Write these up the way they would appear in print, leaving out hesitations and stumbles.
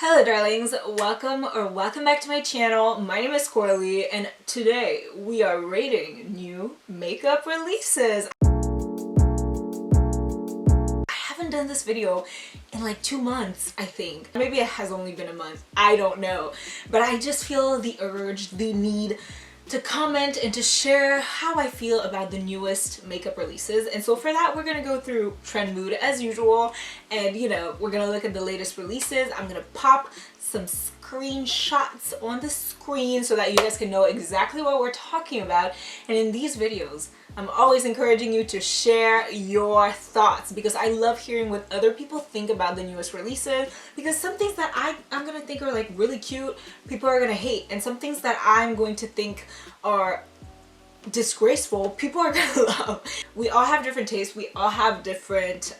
Hello darlings, welcome back to my channel. My name is Coralie and today we are rating new makeup releases. I haven't done this video in like 2 months, I think. Maybe it has only been a month, I don't know. But I just feel the urge, the need to comment and to share how I feel about the newest makeup releases. And so for that, we're gonna go through trend mood as usual, and you know, we're gonna look at the latest releases. I'm gonna pop some screenshots on the screen so that you guys can know exactly what we're talking about. And in these videos, I'm always encouraging you to share your thoughts because I love hearing what other people think about the newest releases, because some things that I'm gonna think are like really cute, people are gonna hate, and some things that I'm going to think are disgraceful, people are gonna love. We all have different tastes, we all have different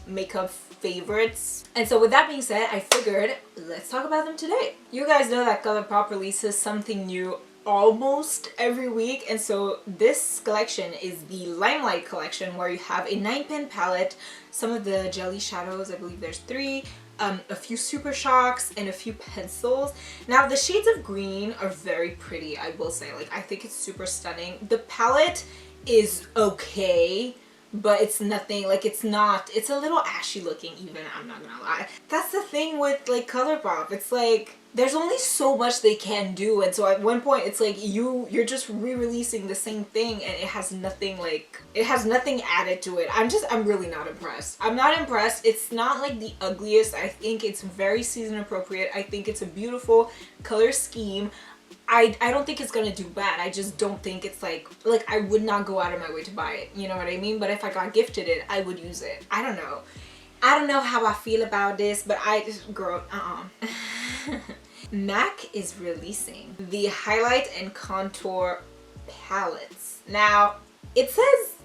makeup favorites, and so with that being said, I figured let's talk about them today. You guys know that Colourpop releases something new almost every week, and so this collection is the Limelight Collection, where you have a 9-pin palette, some of the jelly shadows, I believe there's 3, a few super shocks, and a few pencils. Now the shades of green are very pretty, I will say. Like, I think it's super stunning. The palette is okay, but it's nothing, like it's a little ashy looking even, I'm not gonna lie. That's the thing with like Colourpop, it's like there's only so much they can do, and so at one point it's like you're just re-releasing the same thing and it has nothing added to it. I'm really not impressed. I'm not impressed. It's not like the ugliest. I think it's very season appropriate. I think it's a beautiful color scheme. I don't think it's gonna do bad. I just don't think it's like I would not go out of my way to buy it, you know what I mean? But if I got gifted it, I would use it. I don't know how I feel about this, but girl, MAC is releasing the highlight and contour palettes. Now it says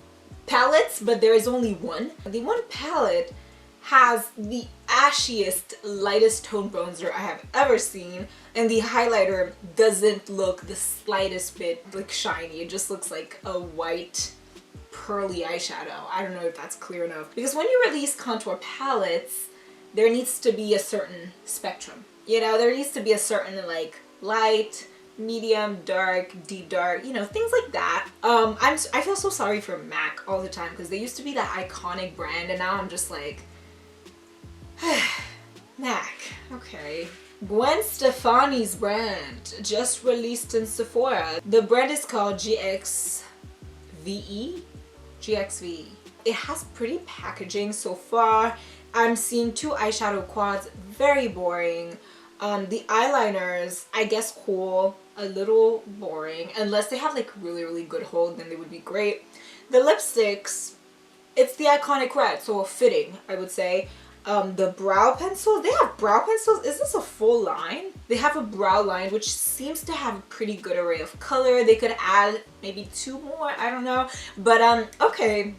palettes, but there is only one. The one palette has the ashiest, lightest tone bronzer I have ever seen, and the highlighter doesn't look the slightest bit like shiny. It just looks like a white pearly eyeshadow. I don't know if that's clear enough, because when you release contour palettes, there needs to be a certain spectrum. You know, there needs to be a certain like light, medium, dark, deep dark, you know, things like that. I feel so sorry for MAC all the time because they used to be that iconic brand, and now I'm just like, MAC, okay. Gwen Stefani's brand just released in Sephora. The brand is called GXVE. It has pretty packaging so far. I'm seeing 2 eyeshadow quads, very boring. The eyeliners, I guess cool, a little boring. Unless they have like really good hold, then they would be great. The lipsticks, it's the iconic red, so fitting, I would say. The brow pencils, they have brow pencils. Is this a full line? They have a brow line which seems to have a pretty good array of color. They could add maybe 2 more, I don't know. But okay,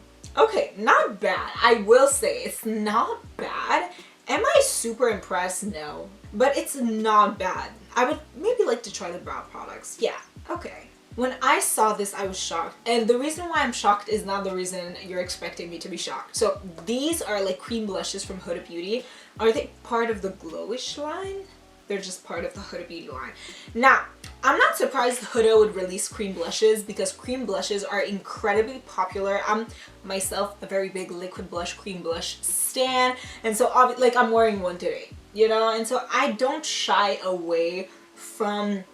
not bad. I will say it's not bad. Am I super impressed? No, but it's not bad. I would maybe like to try the brow products. Yeah, okay. When I saw this, I was shocked. And the reason why I'm shocked is not the reason you're expecting me to be shocked. So these are like cream blushes from Huda Beauty. Are they part of the Glowish line? They're just part of the Huda Beauty line. Now, I'm not surprised Huda would release cream blushes because cream blushes are incredibly popular. I'm myself a very big liquid blush, cream blush stan. And so like I'm wearing one today, you know? And so I don't shy away from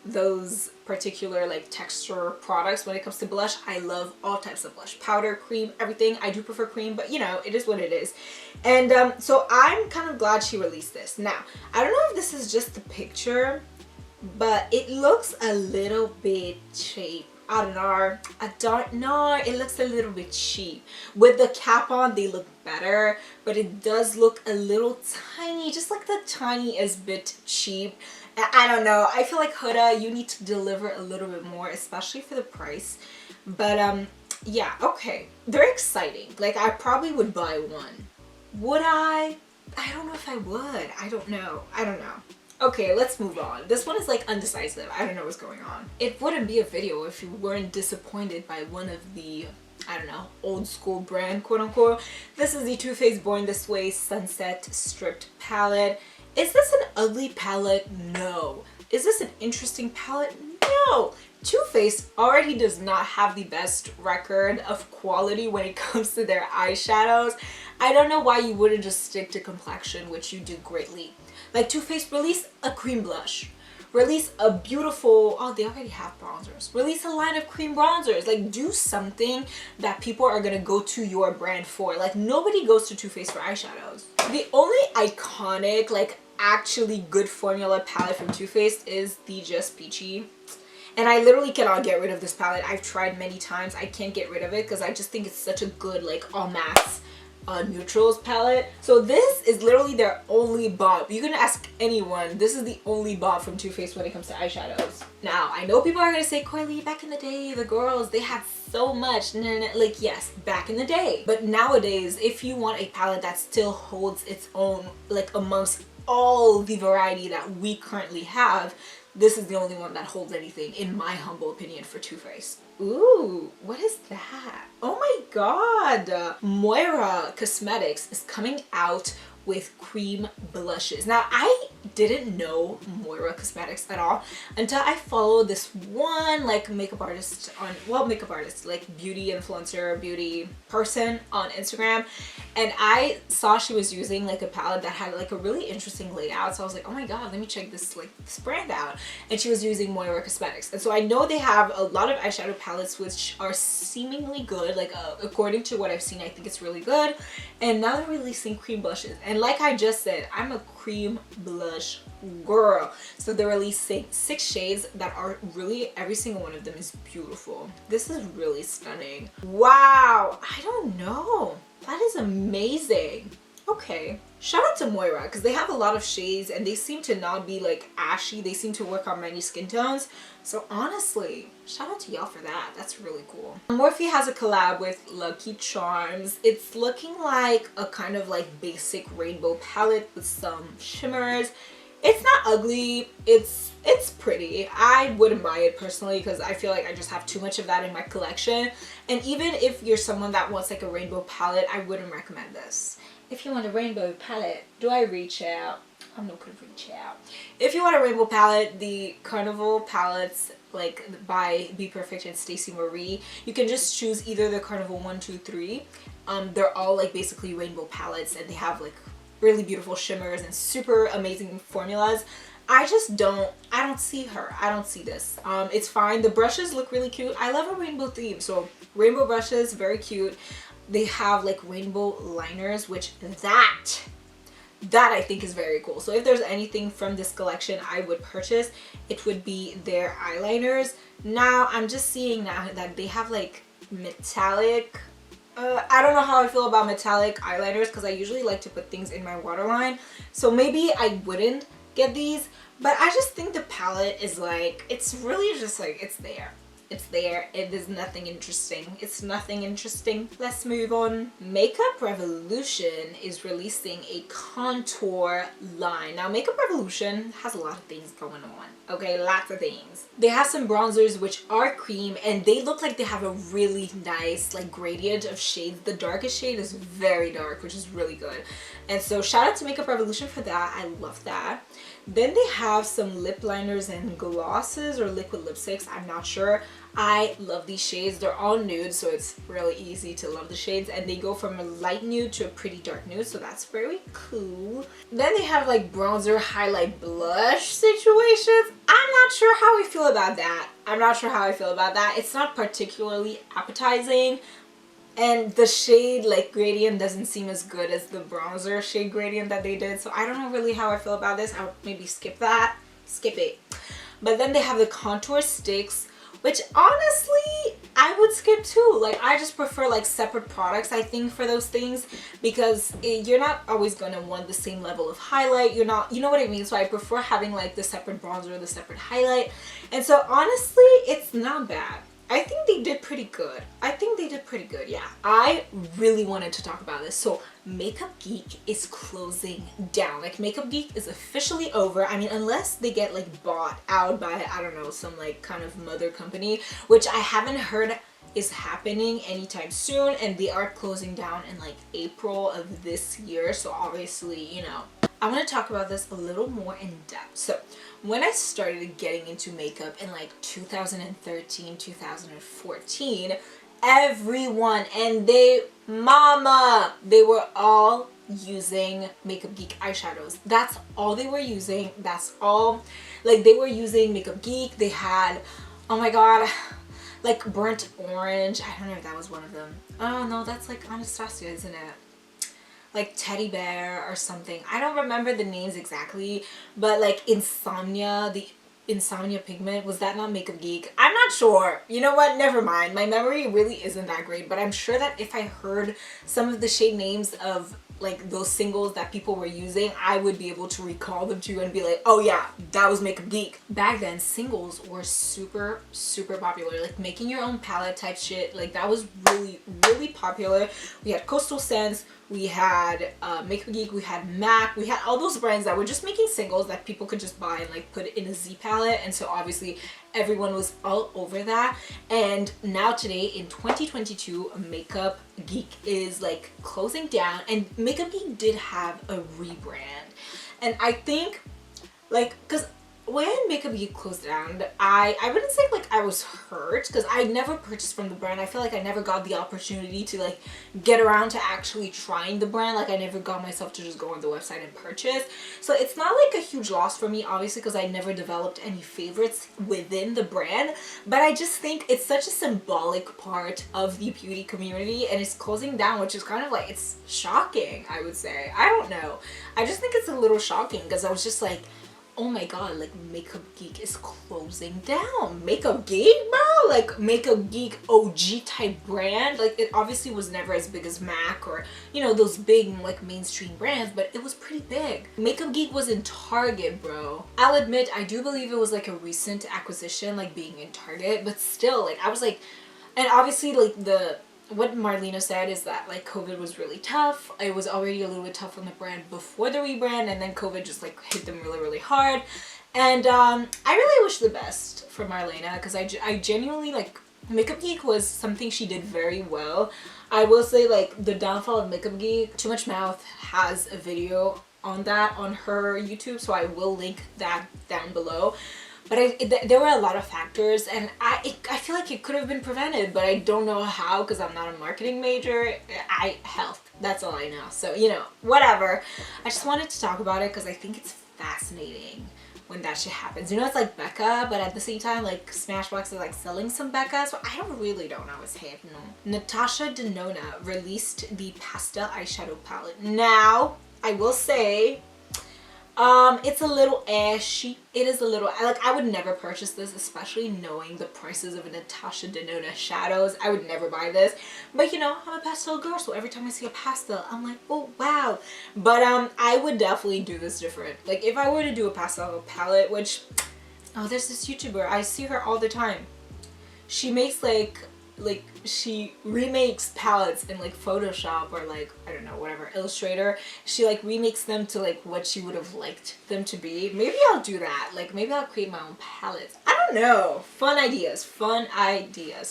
those particular like texture products when it comes to blush. I love all types of blush, powder, cream, everything. I do prefer cream, but you know, it is what it is. And so I'm kind of glad she released this. Now, I don't know if this is just the picture, but it looks a little bit cheap. I don't know, it looks a little bit cheap. With the cap on, they look better, but it does look a little tiny, just like the tiniest bit cheap. I don't know, I feel like Huda, you need to deliver a little bit more, especially for the price. But yeah, okay, they're exciting. Like, I probably would buy one. Would I? I don't know if I would. I don't know. Okay, let's move on. This one is like undecisive. I don't know what's going on. It wouldn't be a video if you weren't disappointed by one of the, I don't know, old school brand, quote unquote. This is the Too Faced Born This Way Sunset Stripped Palette. Is this an ugly palette? No. Is this an interesting palette? No. Too Faced already does not have the best record of quality when it comes to their eyeshadows. I don't know why you wouldn't just stick to complexion, which you do greatly. Like Too Faced, release a cream blush. Release a beautiful, oh, they already have bronzers. Release a line of cream bronzers. Like, do something that people are gonna go to your brand for. Like, nobody goes to Too Faced for eyeshadows. The only iconic, like, actually good formula palette from Too Faced is the Just Peachy. And I literally cannot get rid of this palette. I've tried many times. I can't get rid of it because I just think it's such a good, like, all mattes neutrals palette. So this is literally their only bop. You can ask anyone, this is the only bop from Too Faced when it comes to eyeshadows. Now, I know people are gonna say, Coralie, back in the day, the girls, they had so much. Like, yes, back in the day. But nowadays, if you want a palette that still holds its own, like, amongst all the variety that we currently have, this is the only one that holds anything, in my humble opinion, for Too Faced. Ooh, what is that? Oh my god! Moira Cosmetics is coming out with cream blushes. Now, I didn't know Moira Cosmetics at all until I followed this one like makeup artist on, well, makeup artist, like beauty influencer, beauty person on Instagram, and I saw she was using like a palette that had like a really interesting layout. So I was like, oh my god, let me check this brand out. And she was using Moira Cosmetics, and so I know they have a lot of eyeshadow palettes which are seemingly good, like according to what I've seen, I think it's really good. And now they're releasing cream blushes, and like I just said, I'm a cream blush girl. So they're releasing 6 shades that are really, every single one of them is beautiful. This is really stunning. Wow, I don't know. That is amazing. Okay, shout out to Moira because they have a lot of shades and they seem to not be like ashy. They seem to work on many skin tones. So honestly, shout out to y'all for that. That's really cool. Morphe has a collab with Lucky Charms. It's looking like a kind of like basic rainbow palette with some shimmers. It's not ugly. It's pretty. I wouldn't buy it personally because I feel like I just have too much of that in my collection. And even if you're someone that wants like a rainbow palette, I wouldn't recommend this. If you want a rainbow palette, do I reach out? I'm not gonna reach out. If you want a rainbow palette, the Carnival Palettes, like by Be Perfect and Stacey Marie, you can just choose either the Carnival 1, 2, 3. They're all like basically rainbow palettes and they have like really beautiful shimmers and super amazing formulas. I don't see her. I don't see this. It's fine. The brushes look really cute. I love a rainbow theme. So rainbow brushes, very cute. They have like rainbow liners, which that I think is very cool. So if there's anything from this collection I would purchase, it would be their eyeliners. Now I'm just seeing now that they have like metallic, I don't know how I feel about metallic eyeliners because I usually like to put things in my waterline. So maybe I wouldn't get these, but I just think the palette is like, it's really just like, it's there. It's there. It is nothing interesting. It's nothing interesting. Let's move on. Makeup Revolution is releasing a contour line. Now, Makeup Revolution has a lot of things going on. Okay, lots of things. They have some bronzers which are cream and they look like they have a really nice like gradient of shades. The darkest shade is very dark, which is really good. And so shout out to Makeup Revolution for that. I love that. Then they have some lip liners and glosses or liquid lipsticks. I'm not sure. I love these shades. They're all nude, so it's really easy to love the shades. And they go from a light nude to a pretty dark nude, so that's very cool. Then they have like bronzer, highlight, blush situations. I'm not sure how I feel about that. I'm not sure how I feel about that. It's not particularly appetizing. And the shade like gradient doesn't seem as good as the bronzer shade gradient that they did. So I don't know really how I feel about this. I would maybe skip that. Skip it. But then they have the contour sticks, which honestly I would skip too. Like I just prefer like separate products, I think, for those things, because you're not always going to want the same level of highlight. You're not, you know what I mean? So I prefer having like the separate bronzer, the separate highlight. And so honestly, it's not bad. I think they did pretty good. I think they did pretty good, yeah. I really wanted to talk about this. So Makeup Geek is closing down. Like Makeup Geek is officially over. I mean, unless they get like bought out by, I don't know, some like kind of mother company, which I haven't heard is happening anytime soon. And they are closing down in like April of this year. So obviously, you know, I want to talk about this a little more in depth. So when I started getting into makeup in like 2013, 2014, everyone and they were all using Makeup Geek eyeshadows. That's all they were using. That's all. Like, they were using Makeup Geek. They had, oh my god, like burnt orange. I don't know if that was one of them. Oh no, that's like Anastasia, isn't it? Like teddy bear or something. I don't remember the names exactly, but like Insomnia, the Insomnia pigment, was that not Makeup Geek? I'm not sure. You know what? Never mind. My memory really isn't that great, but I'm sure that if I heard some of the shade names of like those singles that people were using, I would be able to recall them to you and be like, oh yeah, that was Makeup Geek. Back then, singles were super popular. Like making your own palette type shit, like that was really popular. We had Coastal Scents, we had Makeup Geek, we had MAC, we had all those brands that were just making singles that people could just buy and like put it in a Z palette. And so obviously everyone was all over that. And now today in 2022, Makeup Geek is like closing down, and Makeup Geek did have a rebrand. And I think like, because when Makeup Geek closed down, I wouldn't say like I was hurt, because I never purchased from the brand. I feel like I never got the opportunity to like get around to actually trying the brand. Like I never got myself to just go on the website and purchase. So it's not like a huge loss for me, obviously, because I never developed any favorites within the brand. But I just think it's such a symbolic part of the beauty community, and it's closing down, which is kind of like, it's shocking, I would say. I don't know. I just think it's a little shocking, because I was just like, oh my god, like Makeup Geek is closing down. Makeup Geek, bro? Like Makeup Geek OG type brand. Like it obviously was never as big as MAC or, you know, those big like mainstream brands, but it was pretty big. Makeup Geek was in Target, bro. I'll admit, I do believe it was like a recent acquisition, like being in Target, but still, like I was like, and obviously like what Marlena said is that like COVID was really tough. It was already a little bit tough on the brand before the rebrand, and then COVID just like hit them really hard. And I really wish the best for Marlena, because I genuinely like, Makeup Geek was something she did very well. I will say like the downfall of Makeup Geek, Too Much Mouth has a video on that on her YouTube, so I will link that down below. But there were a lot of factors, and I feel like it could have been prevented, but I don't know how, because I'm not a marketing major. Health, that's all I know. So, you know, whatever. I just wanted to talk about it because I think it's fascinating when that shit happens. You know, it's like Becca, but at the same time, like Smashbox is like selling some Becca, so I really don't know what's happening. Natasha Denona released the Pastel eyeshadow palette. Now, I will say, it's a little ashy. It is a little, like, I would never purchase this, especially knowing the prices of Natasha Denona shadows. I would never buy this. But, you know, I'm a pastel girl, so every time I see a pastel, I'm like, oh, wow. But, I would definitely do this different. Like, if I were to do a pastel palette, which, oh, there's this YouTuber. I see her all the time. She makes, like she remakes palettes in like Photoshop or like, I don't know, whatever, Illustrator. She like remakes them to like what she would have liked them to be. Maybe I'll do that. Like maybe I'll create my own palettes. I don't know. Fun ideas,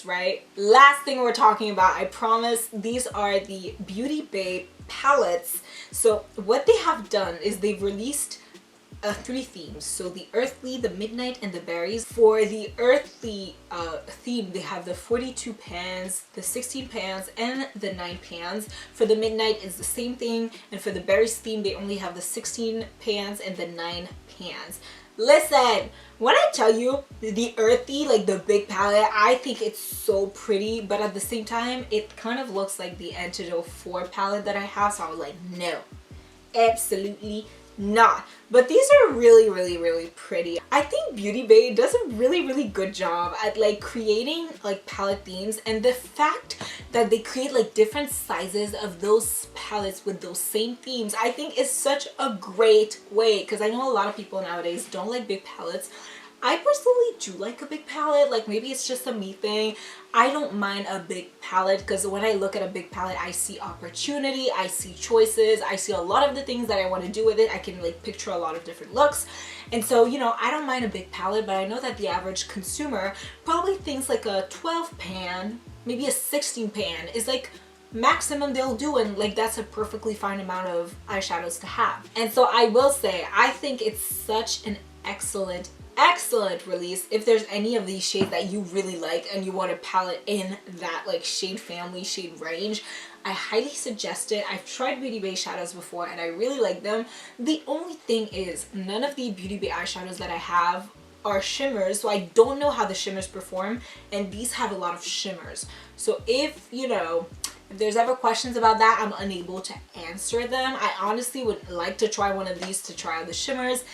right? Last thing we're talking about, I promise, these are the Beauty Babe palettes. So what they have done is they've released 3 themes. So the earthly, the midnight, and the berries. For the earthly theme, they have the 42 pans, the 16 pans, and the 9 pans. For the midnight, it's the same thing, and for the berries theme, they only have the 16 pans and the 9 pans. Listen, when I tell you the earthy, like the big palette, I think it's so pretty, but at the same time, it kind of looks like the Antidote 4 palette that I have, so I was like, no, absolutely not. But these are really pretty. I think Beauty Babe does a really good job at like creating like palette themes, and the fact that they create like different sizes of those palettes with those same themes, I think is such a great way, because I know a lot of people nowadays don't like big palettes. I personally do like a big palette. Like maybe it's just a me thing. I don't mind a big palette, because when I look at a big palette, I see opportunity, I see choices, I see a lot of the things that I want to do with it. I can like picture a lot of different looks. And so, you know, I don't mind a big palette, but I know that the average consumer probably thinks like a 12 pan, maybe a 16 pan is like maximum they'll do, and like that's a perfectly fine amount of eyeshadows to have. And so I will say, I think it's such an excellent release. If there's any of these shades that you really like and you want a palette in that like shade family, shade range, I highly suggest it. I've tried Beauty Bay shadows before and I really like them. The only thing is, none of the Beauty Bay eyeshadows that I have are shimmers, so I don't know how the shimmers perform, and these have a lot of shimmers. So if, you know, if there's ever questions about that, I'm unable to answer them. I honestly would like to try one of these to try out the shimmers,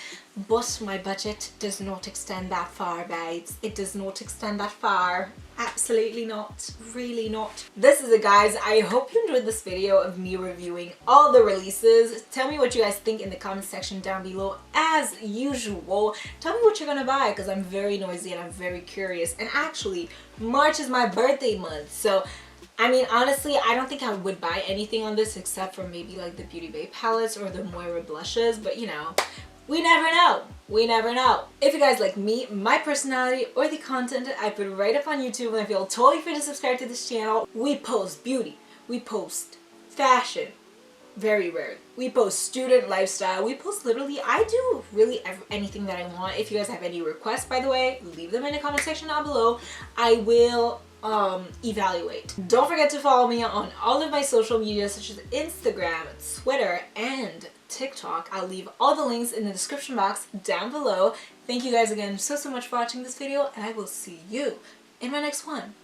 but my budget does not extend that far, babes. It does not extend that far. Absolutely not. Really not. This is it, guys. I hope you enjoyed this video of me reviewing all the releases. Tell me what you guys think in the comment section down below. As usual, tell me what you're gonna buy, because I'm very nosy and I'm very curious. And actually, March is my birthday month, so I mean, honestly, I don't think I would buy anything on this except for maybe like the Beauty Bay palettes or the Moira blushes, but you know, we never know. We never know. If you guys like me, my personality, or the content I put right up on YouTube, and I feel totally free to subscribe to this channel. We post beauty, we post fashion, very rare. We post student lifestyle, we post literally, I do really anything that I want. If you guys have any requests, by the way, leave them in the comment section down below. I will evaluate. Don't forget to follow me on all of my social media such as Instagram, Twitter, and TikTok. I'll leave all the links in the description box down below. Thank you guys again so much for watching this video, and I will see you in my next one.